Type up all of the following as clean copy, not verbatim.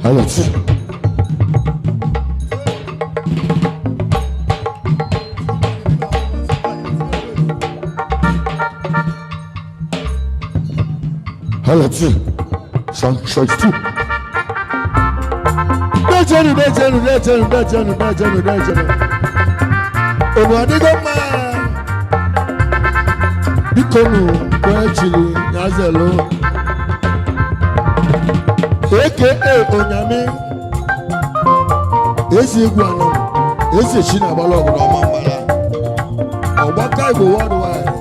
Alex. Alex. Shakespeare. Dajanu. Obuadigoma. Bikonu kwechili yazelo. AKA Onyame. Ezi egwana. Ezi china balogo na mambala. Obaka Igbo worldwide.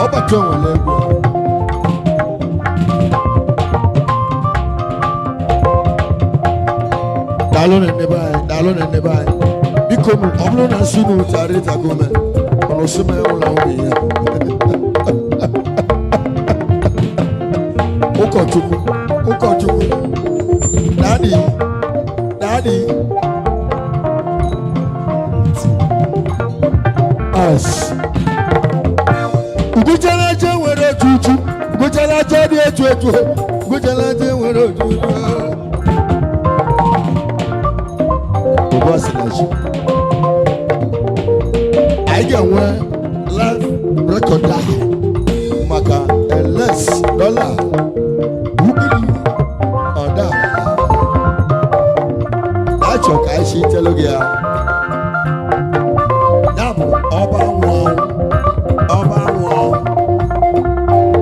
Obato wele. Dalon and nebai. Become Oblon and Sunu Tarita Gome. Onosima Olawi. Okochuku. Daddy. Us. Gujalaje wero tutu. Gujalaje di etu. Gujalaje wero tutu. I get one life record maka less dollar or that. That's your guy. She tell you, double over one.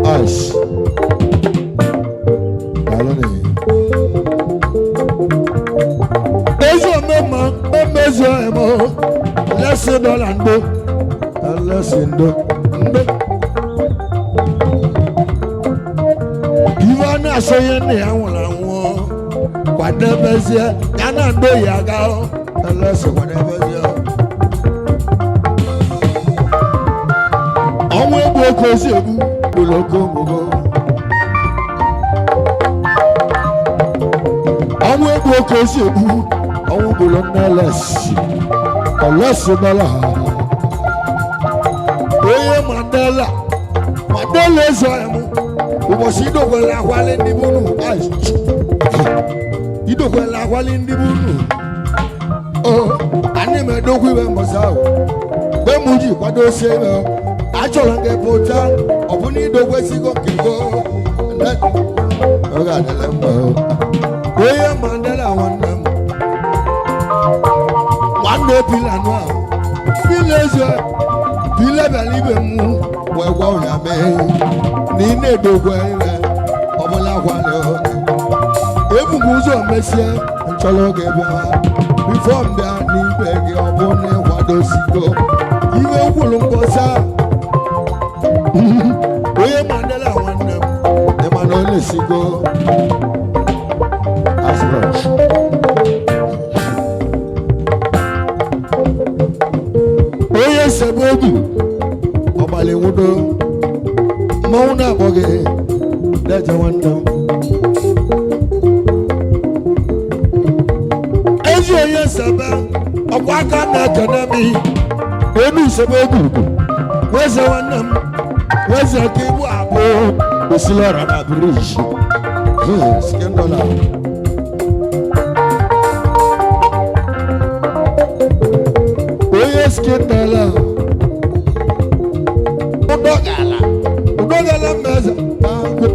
Us. Let's do Lando. Even I say any I want whatever's here, Nana do Yaga, unless whatever's here. I will go crazy, Buloko. I will go crazy, I will go less. Unless Mandela is who was he don't well while in the moon. You don't well while in the moon. Oh, I never know we were Mosau. When would you what do you say? I shall get Pota, or we need the West go. And that, oh, God, William Mandela won them. One day, Pilano. Pile believe mu wewo ya me ni ne dogwe omola kwale ebuguzo mesie ncholo gebe before mda ni bege obone wado sigo iwe wulu mbosa oye Mandela wanna e manole sigo asrush oye sebogu obale wudo mauna boge daja wanda eji oye saba okwaka na kanami enu sebogu weze wanda weze kibu abo osilora na bridge skendola oye skendola Udogala meza tago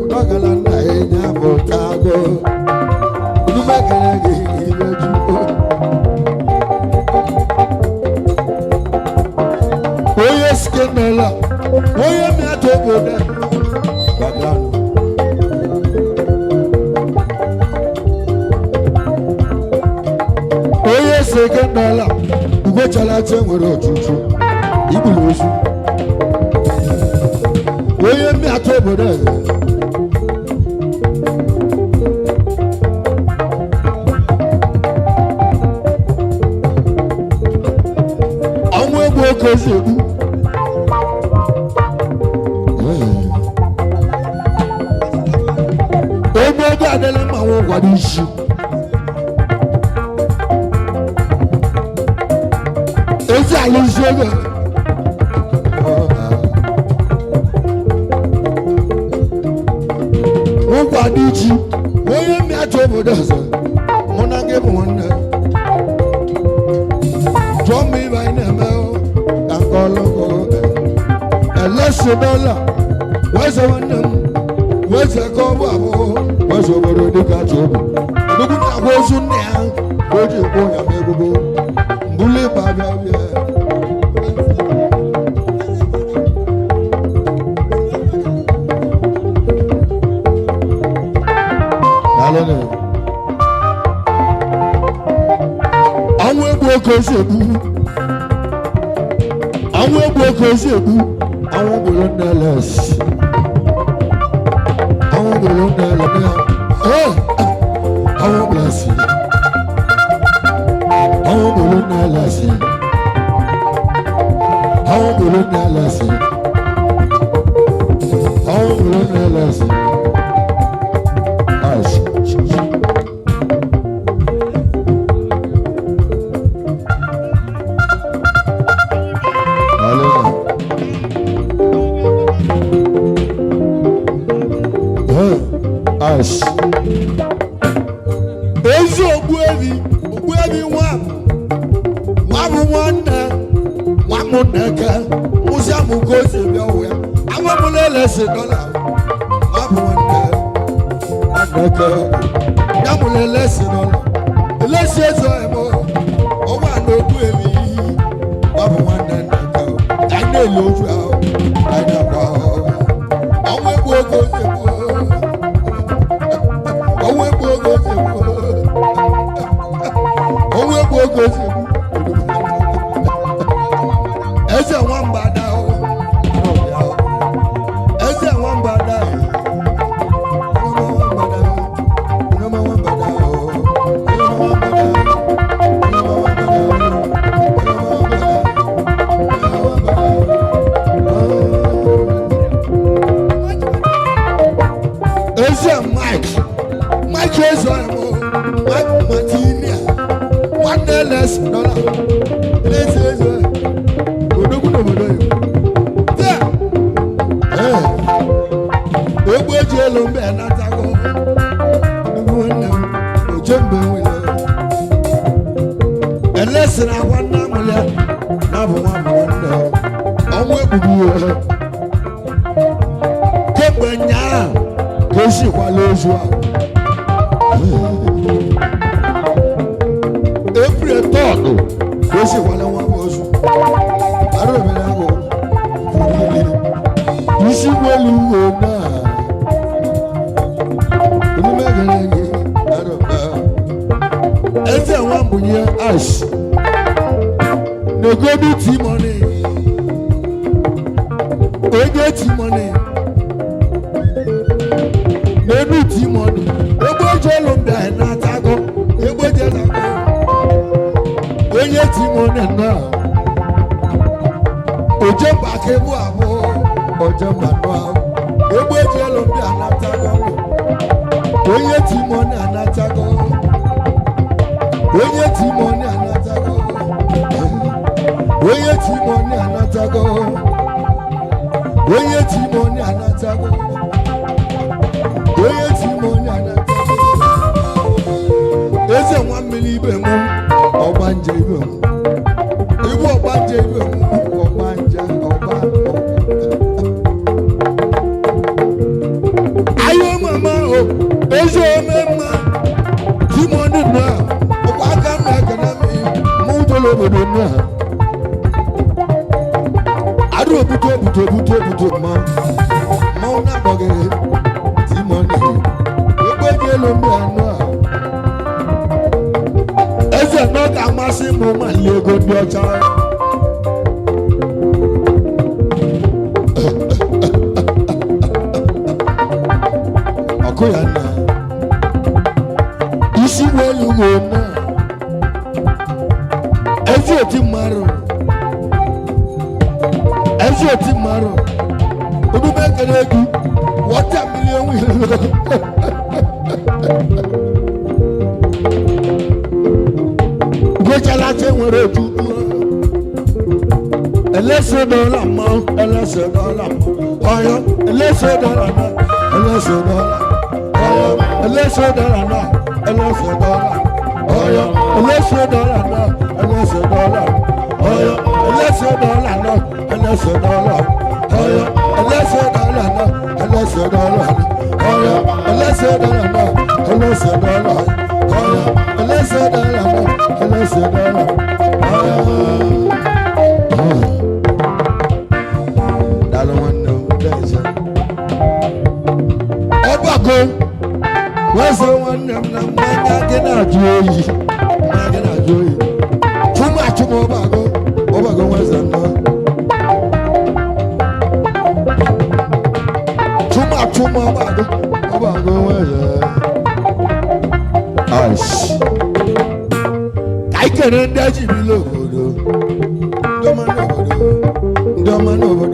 Udogala na enya botago Udumagala gileju Oye skenela Oye mi atoboda Baglano Oye skenela Ugo chala chenwere otutu Ibulusu Oye mi atoboda Àwọn egbo okozi egbu Egbo ego adele ma wọn gwada isi Ezi ala isi ego Odichi, onye mmiatụ obodo ọzọ, mụ na gị bụ nwanne. Jụọ m ibe anyị na-eme ka nke ọlụkọ elesi dọla weze nwanne m weze ka ọ bụ abụọ weze obodo dịka achọ obi odogwu na-agwa ozu nne ya ka o ji kpụ ya n'ebubo mbuli ịba bịa bịa. Àwọn egwu oke esi egbu àwọn egwu oke esi egbu àwọn obodo nneles àwọn obodo nnele ya àwọn blasi àwọn obodo nneles àwọn obodo nneles àwọn obodo nneles ezi ogbuebi nwa bụ nwanne nwa m nneke mụzi amụgo ozi bịa ụwa ya amamụla elesi dọla nwa bụ nwanne nneke ya mụla elesi dọla elesi ezo emo ọnwa na ogbuebi nwa bụ nwanne nneke anyị na-ele oju ahụ anyị na-akwa ọnwa egbu oge ozi emo owó epo ogo ti mú owó epo ogo ti mú ẹsẹ̀ wọn bá dá o ẹsẹ̀ wọn bá dá ẹsẹ̀ Mike. Jesu emo, Martinia, $1 Let's say, Odogu no bodo. Ogbo jelo mbe na tago. Odogu na ojembe wile. Elesina wana mule na bo wa wanda. Onwe bubu. Kembe nya, keshi kwa lozwa. April 3rd, this is one of those. I don't know. You see, well, you go now. You make it. I don't know. Everyone will hear us. No go do money. They get money. They do money. Lomba na tago ebo je tago oye ti mo na oje ba ke bu abo oje ma no ebo je lomba na tago oye ti mo na tago oye ti mo na tago oye ti mo na tago oye ti mo na tago oye ti mo na eze nwa mmiri ibe mụ ọgbanje ibe mụ ibu ọgbanje ibe mụ ọgbanje ọgba ayo mama o eze ome mma timoni na ọkwa aka m ekene mụ ụjọla obodo na adụ obuto mma mmanwụ na-agbọgịrị timoni egbe ji elu mgbe anụ a eze n'oge amasị m ma lie ego ndị ọcha ọkụ ya nna isi welu na ezi oti mmarụ odume ekele egwu wọta milion gbechala che nwere otutu elese dọla mmanwụ ọyọ elese dọla na elese dọla ọyọ Let's $1 now. Let's $1. Oh yeah. Let's $1 now. Let's $1. Oh yeah. Let's $1 now. Let's $1. Oh yeah. Let's $1 now. Let's $1. Oh yeah. Let's $1 now. Let's $1. Oh yeah. Let's $1 now. Let's $1. Oh yeah. That one no that's it. Obago. Where's the one them get out joy? Get out joy. Too much Obago. Obago where's the no? Too much Obago. Obago where's the ice? I can't dodge you below. Doman over.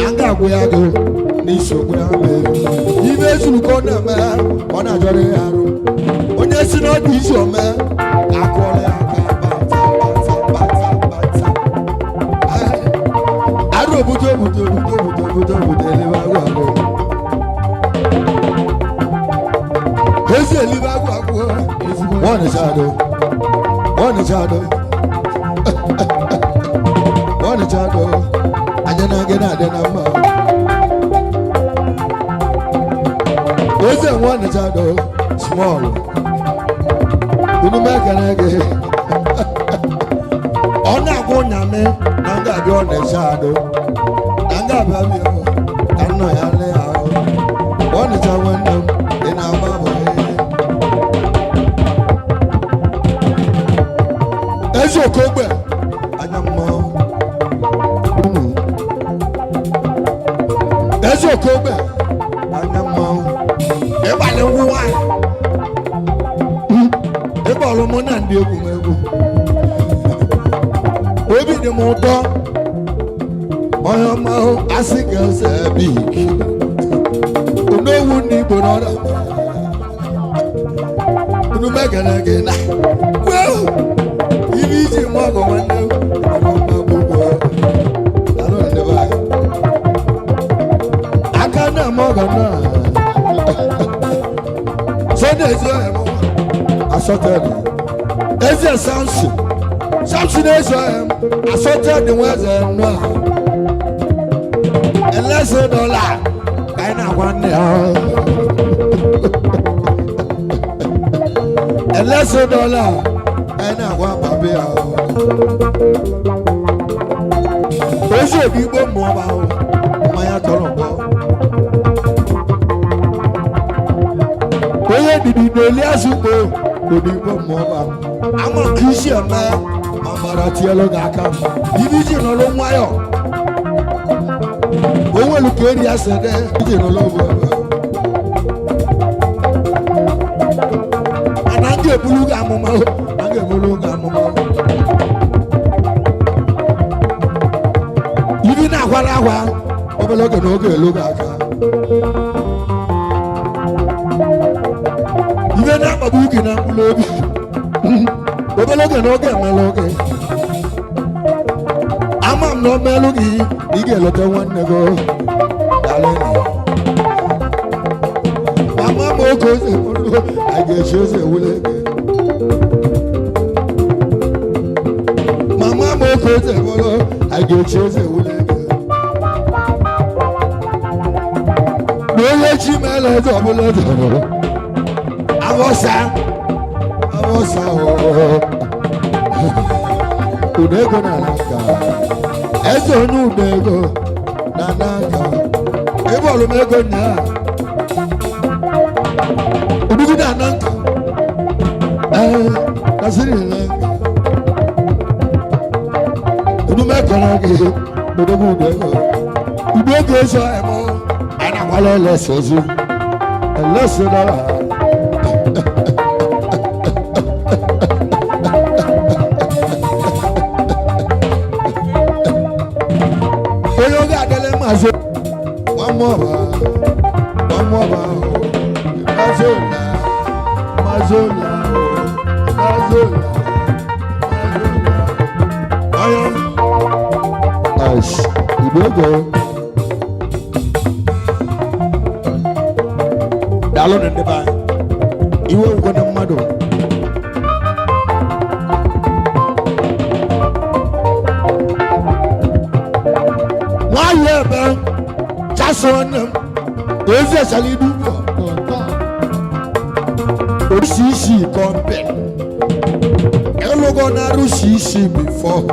anga agwụ ya go n'isokwe ya mee ibe ezuru ka ọ na-eme ọ na-ajọrọ ya arụ onye si na ọ dị isi ome akụọla ya aka bata arụ obodo elibe agwụ agwụ ezi elibe agwụ agwụ Wanachado ajana gena dena ma eze wanachado small unu mekana ge ona go nyame nanga bi wanachado nanga ba bi anno ya le ha wanachado wandam ina baba Ezo kogbe anyamọ Ezo kogbe anyamọ ebale wuwa ebolo mo na ndi egwu egwu obi ni mo do oyo ma asika se big onowu ni bonora unu megana gena wow Ibiji mwago wande mabugo alo ndeba akana mwago na sode ezo emo asotedi eze Samson ezo emo asotedi weze no elese dollar kaina wande elese dollar ẹni àwọn àbàbí àwọn oṣù òbí gbó mú ọba o ọmọ ya tọrọ bọ oyè dìdì n'olí àsùkò òbí gbó mú ọba àwọn kìíṣì ẹmẹ àmàrà tiẹ ló ga ká ibi jìnnà ló mú ayọ owó olùkèrè ẹsẹ dẹ jìnnà ló mú ọba anagye bulu ga mú ma o. Ibi na akwara akwa obere oge na oge elogo aka ibe na-akpagbu uke na mkpụrụ obi obere oge na oge emela oge ama m na omelụ gị ị ga-eleta nwanne gị mama m oge ose mụrụ a ga-echi ose ewule gị Ose bolo, I get chose wule. No ye chimela double. Awosa. Udego na naka. Ezo nu udego na naka. Ebolo mego na. Udugu na naka. Nasiri naka. Mekanaga, Udogo so emo, ana wala lesozu. Lesodala. Oyoga dele mazo. One more. Mazola. Nice. Udogo. Dalo nende ba. Iwe uko na mmado. Waye ba. Chasona. Eze salidu. Osisi kompe. Elogo na rusisi before.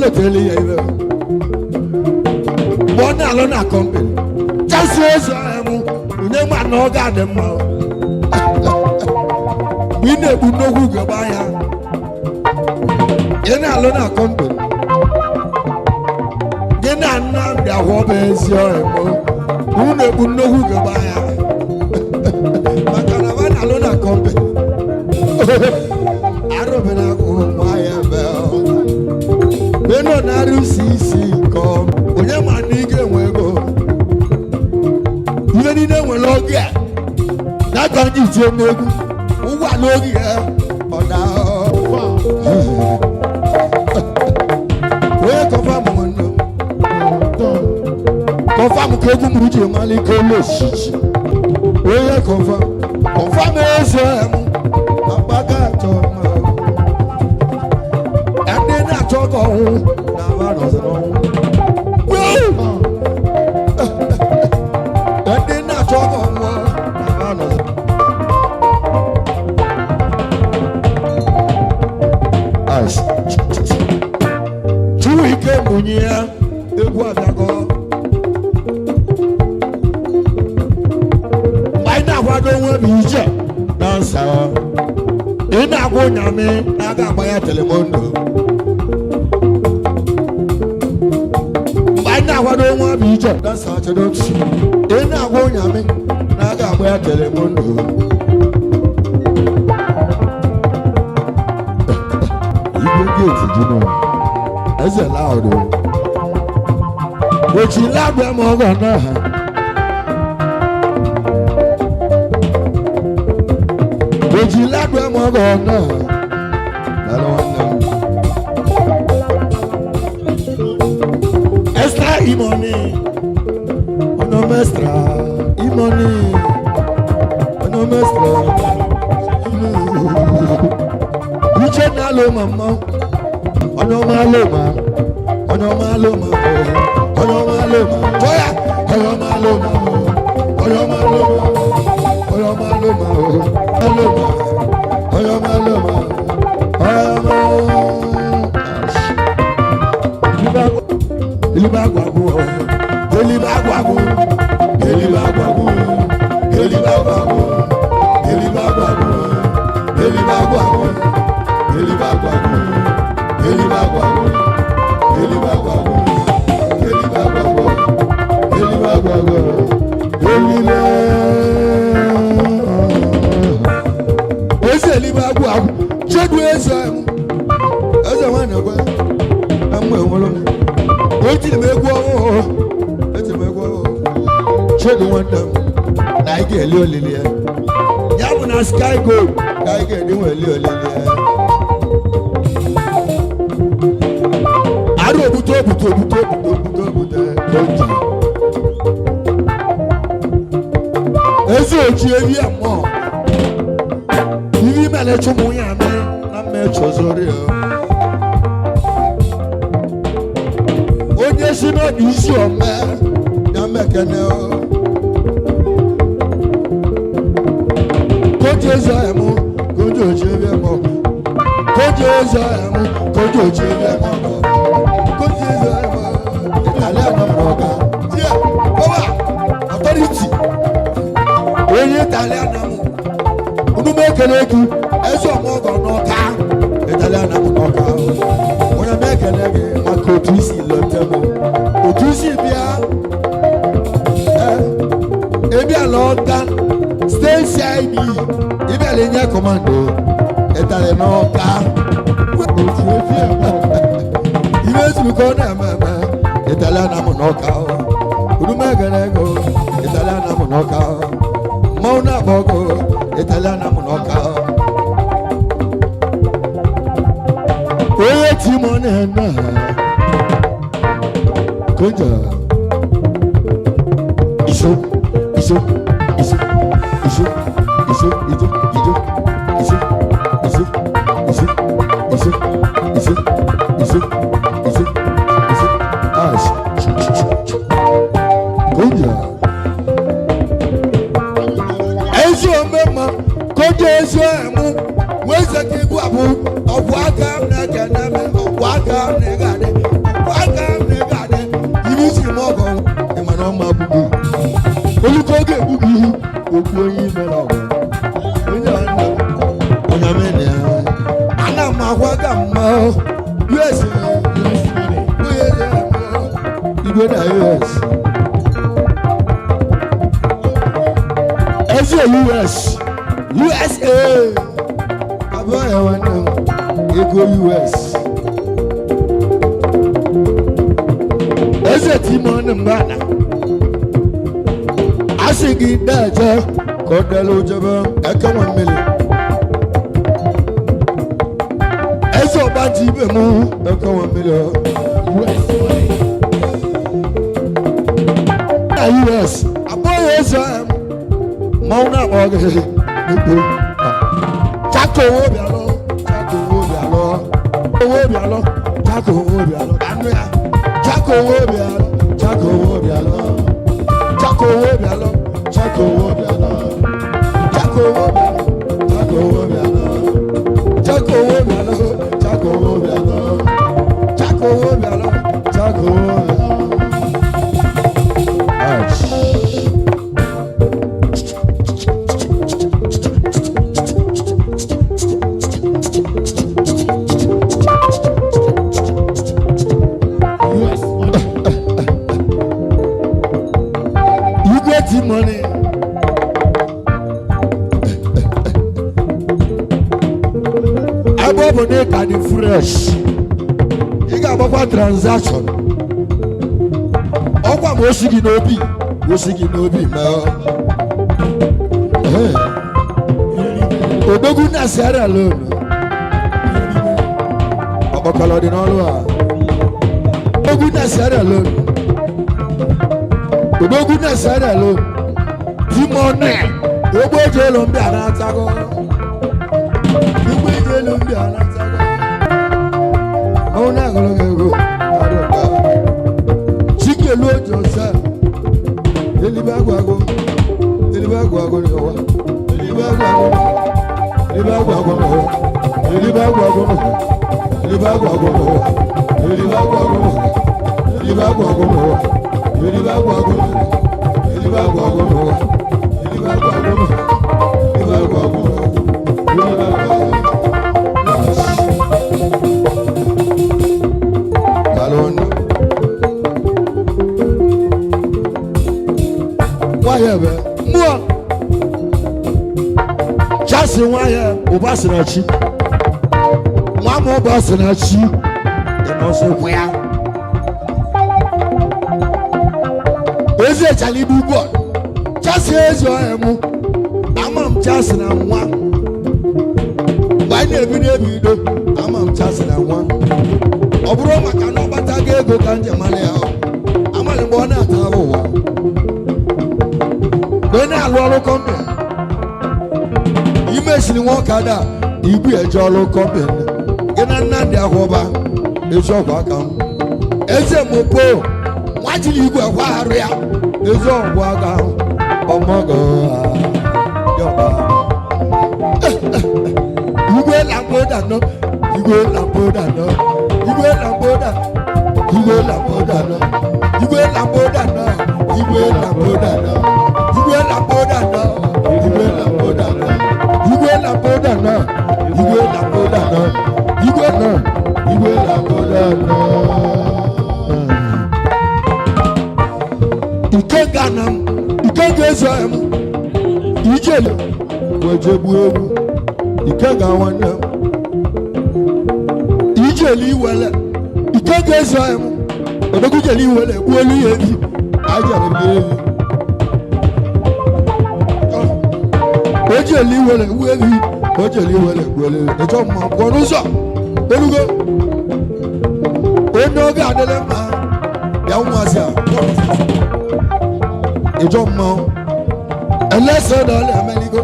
Tell you, one alone a company. Just as I am, you never know God them. We never know who go by. You're not alone a company. You're not now the hobbies. Who never know who go by. But I'm alone a company. I don't know why I'm n'egwu ụgbọ n'oge ya ọ na onye confirm nwanne confirm ka egwu m ji malike olu osisi onye confirm eze m akpaga atọ ma ndị na-achọ ka ọnwụ na aba nọziri ọnwụ ndị na-achọ ka ọnwụ na aba nọziri Chuwike munye ya egwu abịago anyị na-akwado onwe bụ ije na nsa ị na-agwa ụnyamị na-aga agba ya telemondo mgbe anyị na-akwado onwe bụ ije na nsa chedo ị na-agwa ụnyamị na-aga agba ya telemondo igwe gate jụrụ eze laụdụ ochi labụ ma ọ ga na ha ochi labụ ma ọ ga na ha dara nwanne m extra imoni ono mestra imoni ono mestra uche na lo mama ono maloma ono maloma ono maloma toya ono maloma ono maloma ono maloma maloma ono maloma ilibagwagu ilibagwagu ilibagwagu ilibagwagu ilibagwagu ilibagwagu ilibagwagu Elibagwagu, Elibagwagu, Elibagwagu, Elibagwagu, Elibagwagu. Eze Elibagwagu, chedu eze wane kwe, amwe wolo. Oti me gwo, eti me gwo. Chedu wanda, na ige eli olilie. Yabu na sky gold, na ige ni eli olilie. Buto ezi oji ewi amo ivi mele chumu ya me na me chozori onye si no di isi ome na me kene o koje zaemu koje oji ewi amo koje zaemu koje oji ewi amo onye Italian amụ unu mekele gị eze ọmọgọ n'ọka Italian amụ n'ọka onye mekele gị maka otu isi lọte m otu isi bịa ebiala ọka steeti CID ịbịala enye kọmando Italian n'ọka otu efi ibe ezumike ọ na-eme eme Italian amụ n'ọka unu mekele gị Italian amụ n'ọka Mauna bogo Italian amunoka Oye timone na Konja Iso Iso Iso Iso Iso Iso Iso Iso Iso Iso Iso Iso Iso Iso Iso Ash Konja Koje emu weze kigu abu obwaka mnekene me obwaka mnegade obwaka mnegade ibisi mogo emano mabugu olukoge bugu ogboyi melo onya na onya mene ana magwaga mma US Igwe na US US USA aboya wana ego US eze timon mbana asigi daja Kodelo Jaba, Eka 1 million. Eso Banti Bemu, Eka 1 million. US, a boy is Mona Organ. Chaco Obialo, Chaco Obialo, Obialo, Chaco Obialo, Chaco Obialo, Chaco Obialo, Chaco Obialo, Chaco Obialo, Chaco Obialo, Chaco Obialo, Chaco Obialo, Chaco Obialo, Chaco Obialo, Chaco Obialo. Money. I bought money can be fresh. You got about transaction. Okwa mosigi no bi ma. Odogu na Sierra Leone. Obokolo di no lo. Odogu na Sierra Leone. Odogu na Sierra Leone. Timone, ogbo jelo mbi anatago. Ogbo jelo mbi anatago. Ona gologo. Chike lojo sa. Elibagwago. Elibagwago ni wa. Elibagwago. Elibagwago no. Elibagwago no. Elibagwago no. Elibagwago no. Elibagwago no. Elibagwago no. Elibagwago no. Just why Obasinachi, one more Basinachi, and also where is it a little boy? Just here's your emu. I'm just in one. Why never do? I'm just in one. Obroma cannot but I get go can't Jamalea. I'm a born at our. When I roll company, you mention walk out, you be a jolly company. Get another hoba, it's your welcome. It's a mopo. Why did you go? It's all walk out. Oh my God, you go Lamboda, no, you go Lamboda, no, you go Lamboda, you go Lamboda, no, you go Lamboda, no, you go Lamboda, no, you go Lamboda, no, you go Lamboda, no, you go Lamboda, no, you go Lamboda, no, you go no, you go Lamboda, no. You can't get them. Kegezam ijele wajebu ikega wanya ijeli wala ikegezam odogujeli wala buolu yebi ajare bi ojeli wala webi ojeli wala buolu ejo mo konuso belugo onoga adele ma ya nwasa ìjọ mọ ẹlẹ́sẹ̀ dọ̀lẹ́ amẹ́ríkó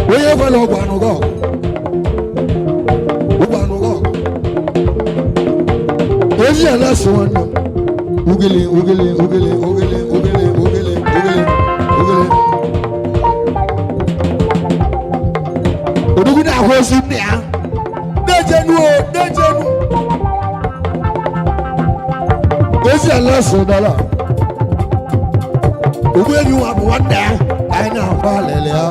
wọ́n yẹ fẹ́ lọ gbanugọ́ èyí ẹlẹ́sẹ̀ wọn nọ ugele òdùkú náà wọ́n sí ní à déjẹnu èyí ẹlẹ́sẹ̀ dọ̀lẹ́. Ugwe ni wa wanda aina falelea.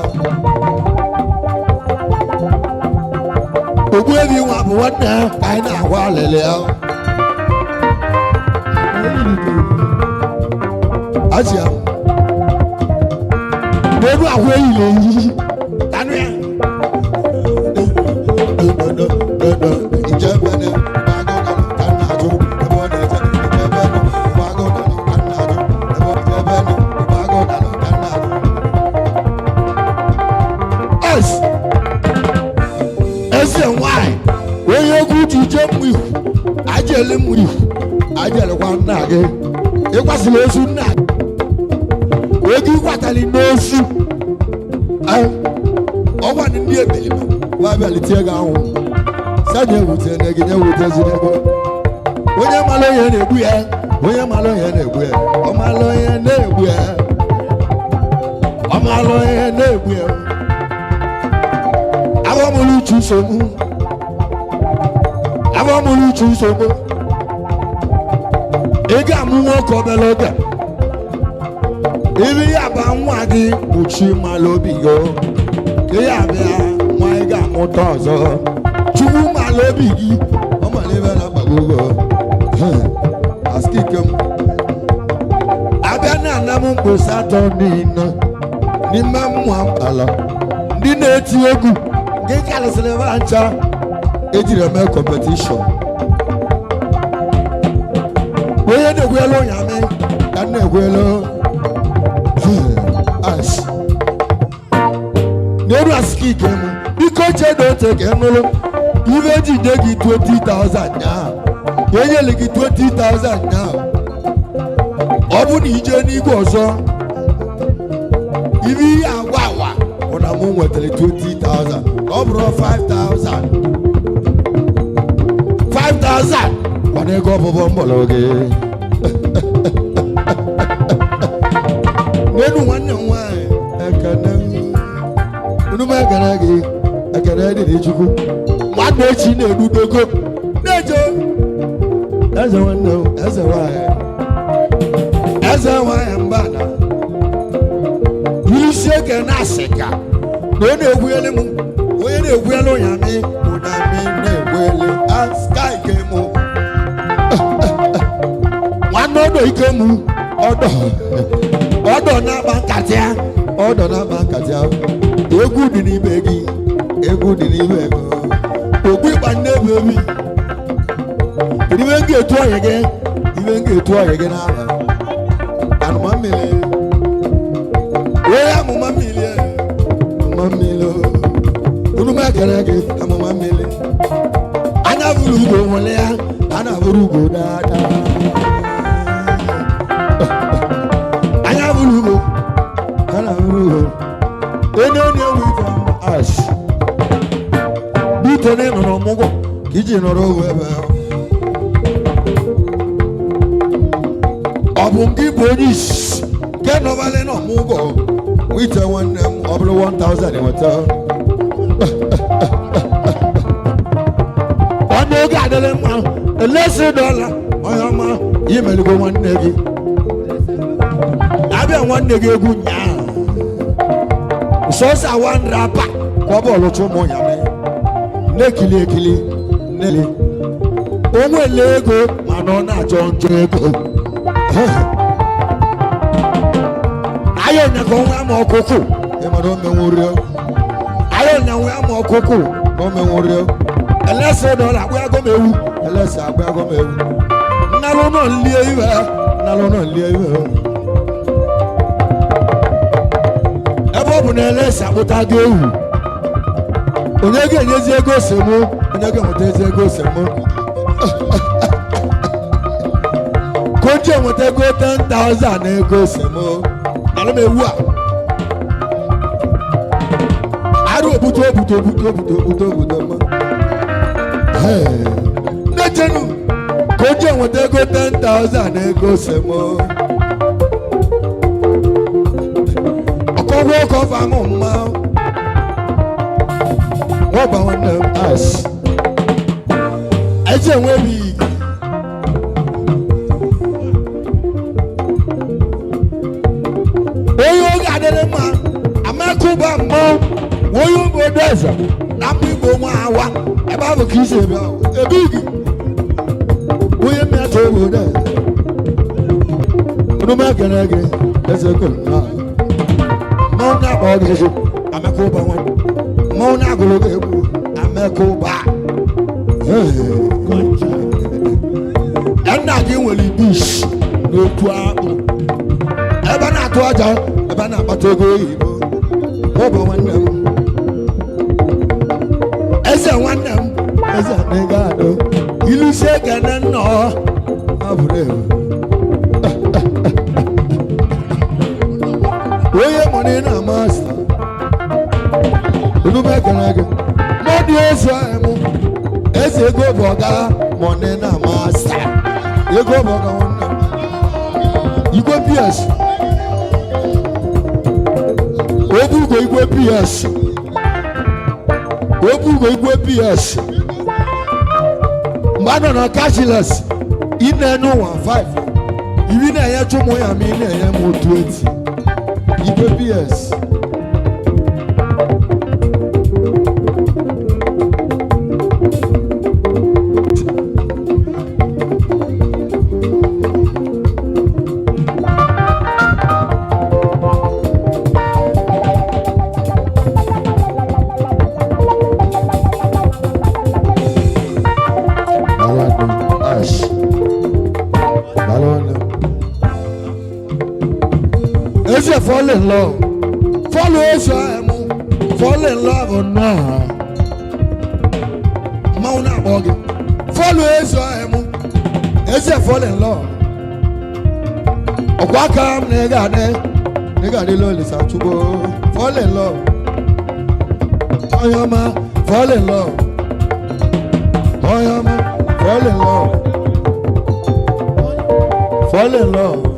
Ugwe ni wa wanda aina falelea. Asia. Bodu awe ile yi. Tanu ya. Ijabana. ese nwanyị onye egwu ji je mụ ihu ajele mụ ihu ajelekwa nna gị ịkwasịrị ozu nna oge ịkwatali n'ozu ọgwa ndị ebelima wabịalitie gị ahụ sanye ewute na gị nyewutezi ego onye mara onye na-egbu ya onye mara onye na-egbu ya ọmara onye na-egbu ya ọmara onye na-egbu ya abamụrụ uche nsogbu abamụrụ uche nsogbu ị ga-amụ nwoke obere oge ibi ya ba nwa gị kpuchi mara obi gị ka ya bịa nwa ị ga-amụta ọzọ chukwu mara obi gị ọ mara ebe na-agbago askike m abịa na ana m mkposi atọ niile n'ime mmụọ ala ndị na-eti egwu nke karịsịrị ebe ncha ejiri eme kọmpetishọn onye na-egwelu onyame ka na-egwelu as n'elu askike m biko chedo ote ka nụrụ ibe jide gị 20,000 nyaa enyere gị 20,000 nyaa ọ bụ na ije n'igwe ọzọ ibe ihe agwa awa bụ na mụ nwetara 20,000 ọ bụrụ 5,000 mana ego ọbụbọ mbọrọ gị n'elu nwanne m nwanyị ekene unume ekene gị ekene dịrị chukwu nwanne echi na-edudogo na-eje eze nwanne m eze nwanyị mbana isi ekene asịka na ọ na-egwuele m onye na-egwuele ụnyamị bụ na mi na-egwuele aska ike m nwanne ọdọ ike m ọdọ na-agba nkatị ya ọdọ na-agba nkatị ya egwu dị n'ime gị egwu dị n'ime ego okwu ịgba nne bụ ebi ibe m ga-etu ọyị gị ibe m ga-etu ọyị gị n'ala anụma mmiri onye amụma mmiri unu m ekele gị amụma mmiri anya bụrụ ugo nwere ya a na-abụrụ ugo daadaa anya bụrụ ugo a na-abụrụ ugo onye na-ewu ife ash bito na ịnọrọ ọmụgwọ ka iji nọrọ owe ebe ọ bụ nke bụ onye isi nke nọbalị na ọmụgwọ wite nwanne m ọ bụrụ 1,000 enweta onye oge adịrị mma elesi dọla onye ọma imeligo nwanne gị abịa nwanne gị egwu nyaa sọsa wan rapa ka ọ bọọlụ chụ ụmụ nyame na-ekili ekili nele onwele ego mana ọ na-achọ njọ ego ayọ nyaka onwe ama ọkụkụ ịmara omenwurio ayọ nya nwe ama ọkụkụ na omenwurio elese dọla agbụyago m ewu elese agbụyago m ewu nnalụ nọ nlie iwe ebe ọ bụ na elese akpụta gị ewu onye ga-enyezi ego osemo onye ga-enweta ezi ego osemo koji enweta ego 10,000 na ego osemo alụ m ewu a arụ obuto mma ndechenu koji enweta ego 10,000 na ego osemo ọkọgwụ ọkọ famụ mma wọ́n bá wọn nà as ẹjẹ wọn bi oyi oge adịrị mma amakuba mbọ oyi obodo eze na mbụ igbo nwa awa ebe ahụ ka isi ebe ahụ ebe igi onye mmetụ obodo eze onume ekele gị eze kọ mmanwụ na-akpa ọ ga-eji amakuba nwa mmanwụ na-agụrụ gị egwu amekuba nna gị nwere ibish n'otu akpụ ebe a na-atụ aja ebe a na-akpata ego oyibo ụbọ nwanne m eze nwanne m eze negado ilusie gana nnọọ abụrụ onye mọni na masta olu mekana gị mọdụ eze mụ eze ego bụ ọga mọni na masta ego bụ ọga nwanne igwe ps obugo igwe ps obugo igwe ps mmadụ na cashless ị na-enye ụwa 5 iri na-enye chụmụ ya ma ị na-enye m 20 igwe ps fall in love follow Eshemu fall in love or not Mauna Bogi follow Eshemu fall in love Okwakam nega de loli sachubo fall in love Oyama fall in love Oyama fall in love fall in love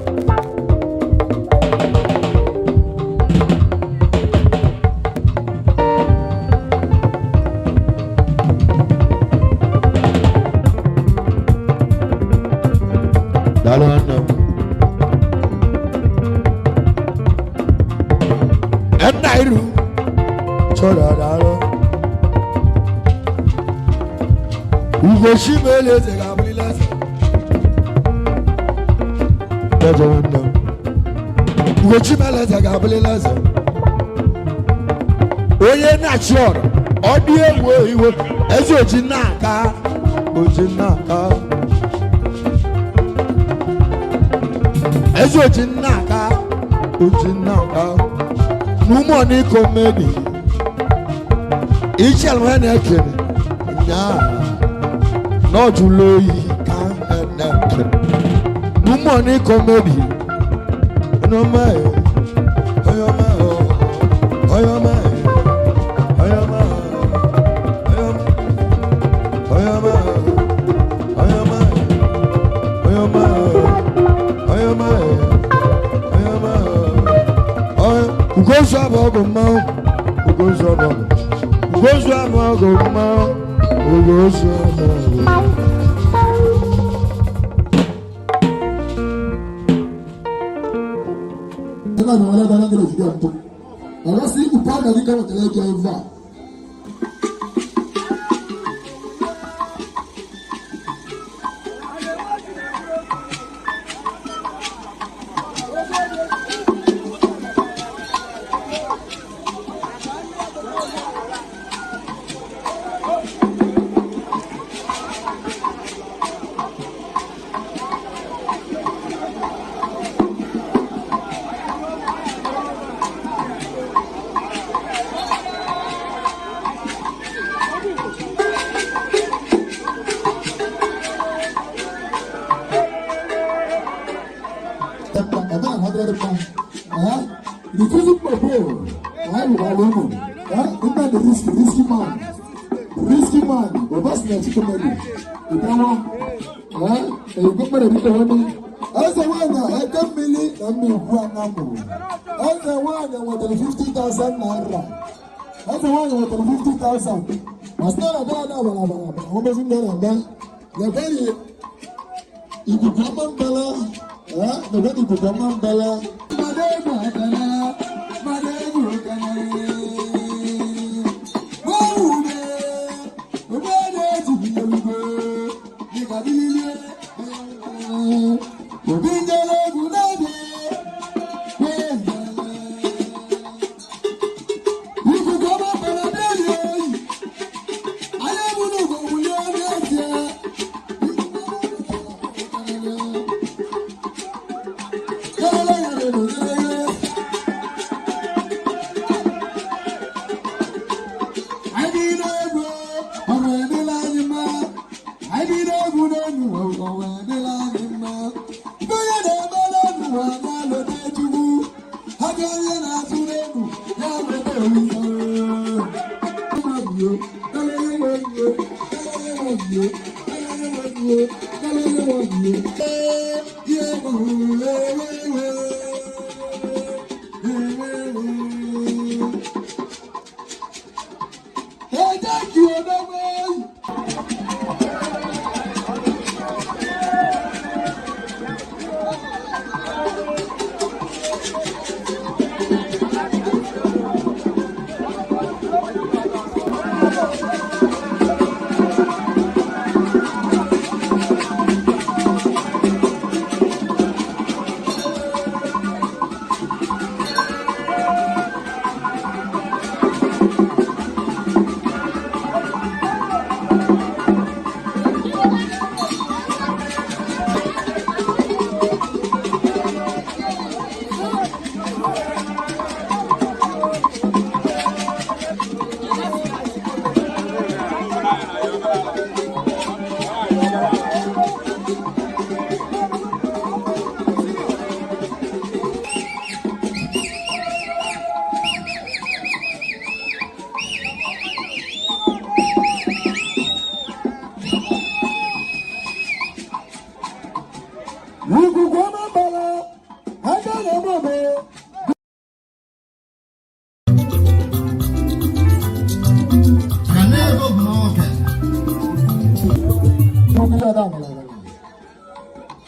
Ugoshimele zegabulilasa Bejo wanda Ugoshimele zegabulilasa Oye na choro Odi ewo iwo Ezi ojinaka Ojinaka Ezi ojinaka Ojinaka Numo ni komedi Ichel mwene ekene Nyaa not to low no money comedy no my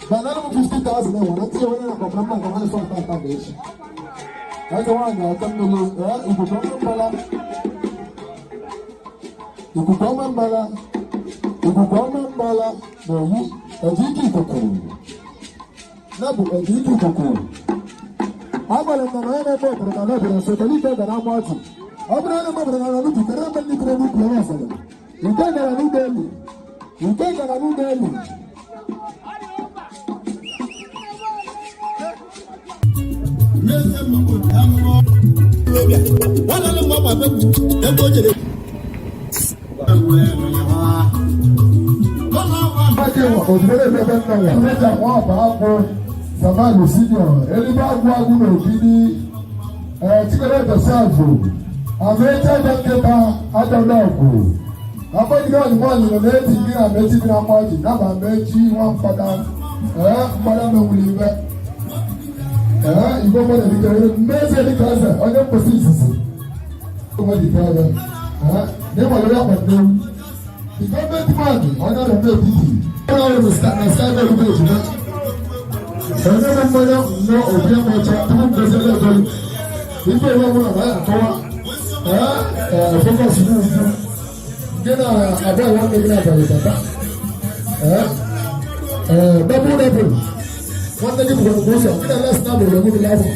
Banana 50,000 and one. I tell you when I'm from the foundation. I don't want to come to you. If you come from Bala, if you come from Bala, if you come from Bala, no, you a Jiki Cocoon. Nabu a Jiki Cocoon. I'm going to run a boat and another, so the little that I'm watching. I'm not a mother and I look at the Ramban. You take a new daily. You take a new daily. Samani senior, Eliba Guagu Obidi, Tikere Salvo, Ameta Dakeba, Adonako. After you got one in the late year, I met him in a party. Now I met you one for that. Madame will leave it. You go for the message class on your positions. Over the father. Never let up them. The government money, honor of the people. I will start the village. No, Obiang Mocha, two president. People don't want to focus. Get a better one making up with double. One day you will go so. Get a less number of the level.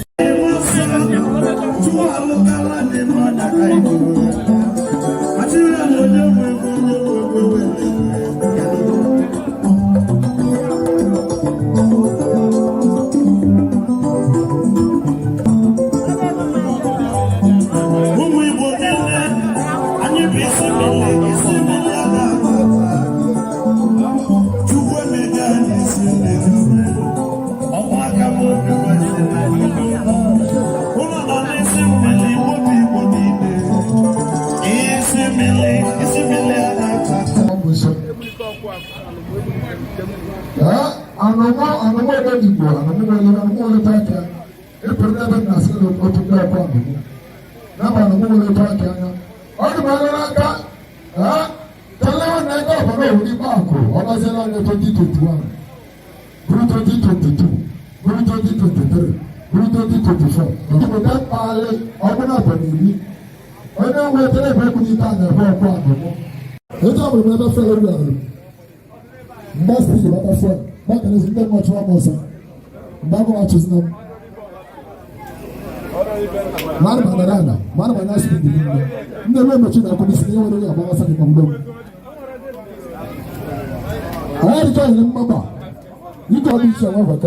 You can't be sure of it.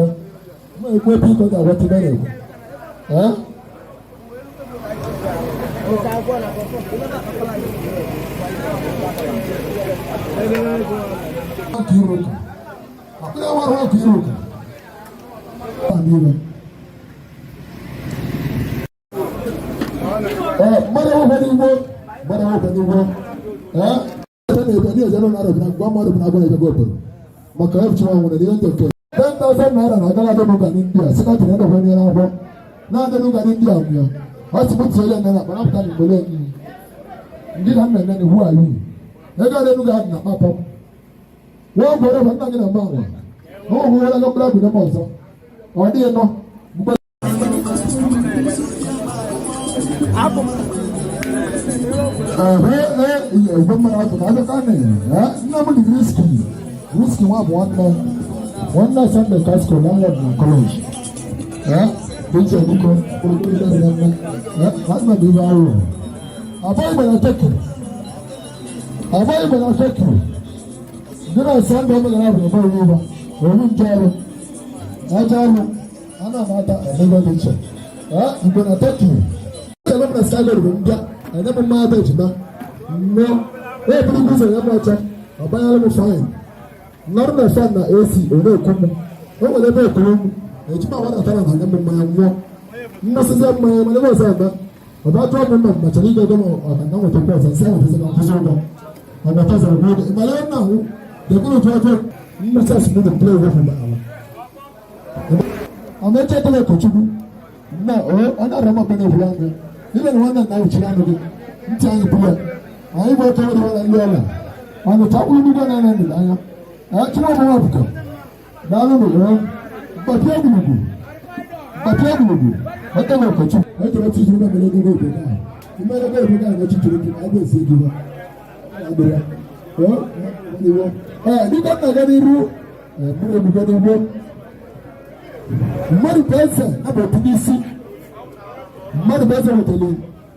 Where people that want to marry. ni ejano na ara bina gwa mmadụ bina gwa ebe go maka efu nwa nwere ihe ndeke 10,000 naira na agala adọ n'ụga n'India sika tiri ndọ kwenye na abụọ na-adọ n'ụga n'India nwụọ ọ sị mụtụ ele nne na kpanapụta na mgbele ndị na nna nne hu ayi ego adọ n'ụga adị na kpapọ nwa gwere bụ nna gị na mba nwa nwa gwere ga mkpụrụ abụ n'ime ọzọ ọ dịghị nọ mgbe igwe mmadụ atụ na adọka nne nna m dị riski nwa bụ nwanne Sunday Casco na nwa na college bíjì ẹ̀dínkọ olùkọ́ ìlú ẹ̀rọ láti ìlú àrùn àbá ìgbàlá tẹ́kì nínú Sunday ọmọ ìlú àrùn ọmọ ìlú wa òun ń jẹ́ ọrùn ẹjẹ́ ọrùn aná àmàta ẹ̀dẹ́gbẹ́ bíjì ìgbàlá tẹ́kì ẹ̀rọ mọ̀ sáyẹ̀ rẹ̀ ń já ẹ̀dẹ́ mọ̀ máa bẹ̀ jìnnà nnọ́ ẹ̀ bí gbèsè ẹ̀ mọ̀ ọ̀chá ọ̀bá yẹn ló fáyìn nnọ́rọ̀ náà fẹ́ na AC òun èkó mu ó wọlé bẹ́ẹ̀ kúrò mu ejima wa na tara na nyɛ mmanya nwɔ nnɔsi sɛ mmanya ma ne bɛ sɛ ɛbɛ ɔbɛ to ɔmo ma mmakyɛ ne gbɛdɛ ma ɔkanda wɔtɔ pɛ sɛ sɛ wɔtɔ sɛ na ɔtɔ so dɔ ɔbɛtɔ sɛ ɔbɛ de mmanya na ho dɛkuru to ɔtɔ mmɛsɛ sunu de play wɔ fún ba awa ɔmɛ kyɛ tɛlɛ kɔtugu na ɔna rɛma bɛ ne wula ŋa ne bɛ ne wɔn na na ɔkyerɛ ano de nti anyi bua anyi bɔ tɔwɔ de wɔn na lɛ ɔla ɔno ta wuli bi bɔ na na ne la ya ɛkyerɛ ɔmo wa buka daalo no Bàtí àgùnùgù, ọ̀tẹ̀ wọ̀ kọ̀tù. Ẹ̀jẹ̀ wọ́n ti sọ wọ́n mẹ́lẹ́ gbogbo ìgbẹ́ náà. Ìmọ̀lẹ́ gbogbo ìgbẹ́ náà wọ́n ti tẹ̀lé kí wọ́n ṣe é di wa. Àgbẹ̀rẹ̀ nígbà náà gẹ́gẹ́ irú múlò nígbà ní wọ́n. Mmadụ pẹ̀sẹ̀ náà tún ní sí. Mmadụ pẹ̀sẹ̀ wọ̀ tẹ̀lé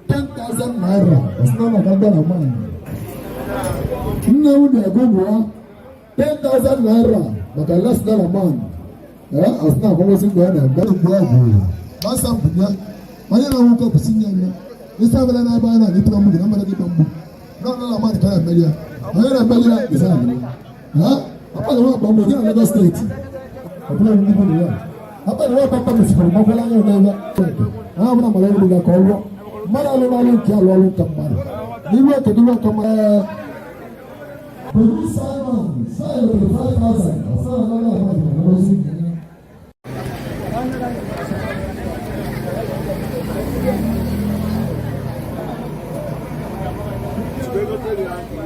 10,000 naira. Ọ̀sán náà nàá gbọ́dọ̀ mọ́ àná. Nne m na-ego mụọ 10,000 naira maka less than a month. Asina akwụkwọsị mgbe ọ na-agba mgbe ọgwụ gbasa mbụnya onye na-anwụ ụkọ bụsị nye ya isi abịala n'ebe anyị na-anyịtụrụ mgbu na mmadụ gịba mgbu n'ọnụ na mmadụ ka ya emeri ya onye na-emeri ya isi abịala akpali nwa akpa mgbe gị na Lagos steeti ọbụla ndị bụ na ya akpali nwa akpa mesikwara gbakwala anya ụlọ ya ha bụla mara ọrụ ya ka ọ rụọ mmadụ alụrụ ọrụ nke alụ ọrụ nka mmadụ n'ihu okedị nwa nka mmadụ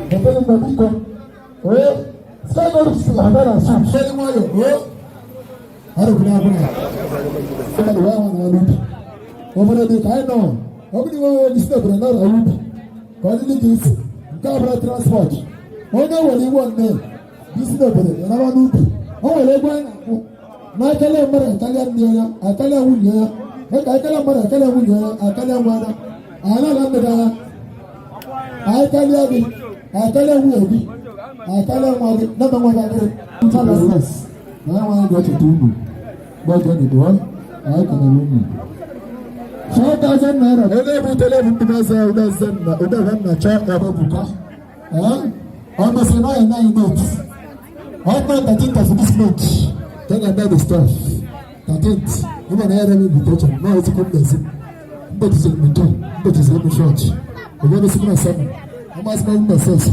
Betul betul kok. Saya baru selesai langsung. Saya mau yo. Harus benar-benar. Saya dua orang lalu. Orang di kaino. Aku ni orang di sana benar lalu. Kalau ni kis, kau berat transport. Orang wali one di sana benar. Orang lalu. Orang lagi aku. Nak kalian mana? Kalian dia, kalian punya. Kalian mana? Kalian punya. Kalian mana? Anak kan benar. Kalian ni. Akala wuobi akala mwade naba mwade akere ntala stress na wan go to tumu bojo ni do ay kana wumu 4,000 naira ele bu telefon dimasa uda na cha ababuka almost 9 days almost 13th of this month then I buy the stuff 13th even I don't need to touch now it's come there but it's in the door but it's in the church we go to see myself I must know myself.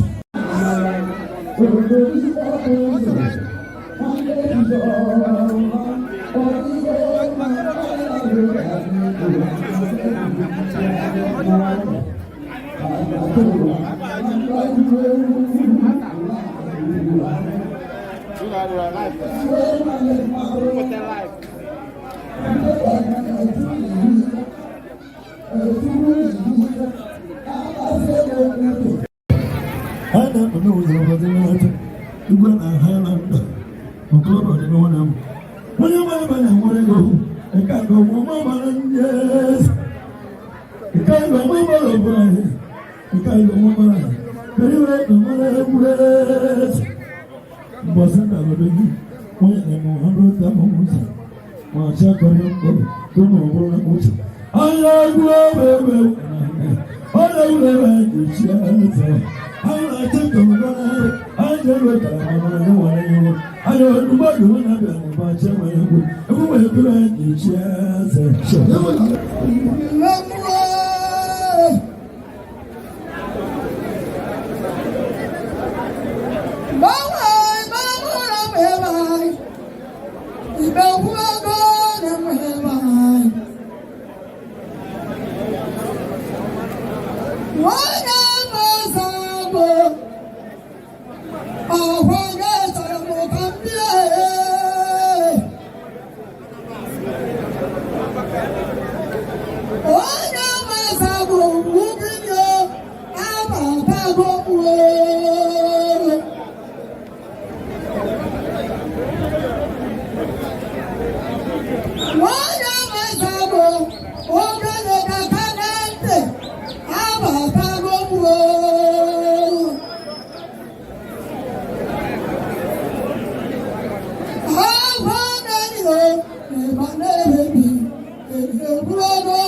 Brother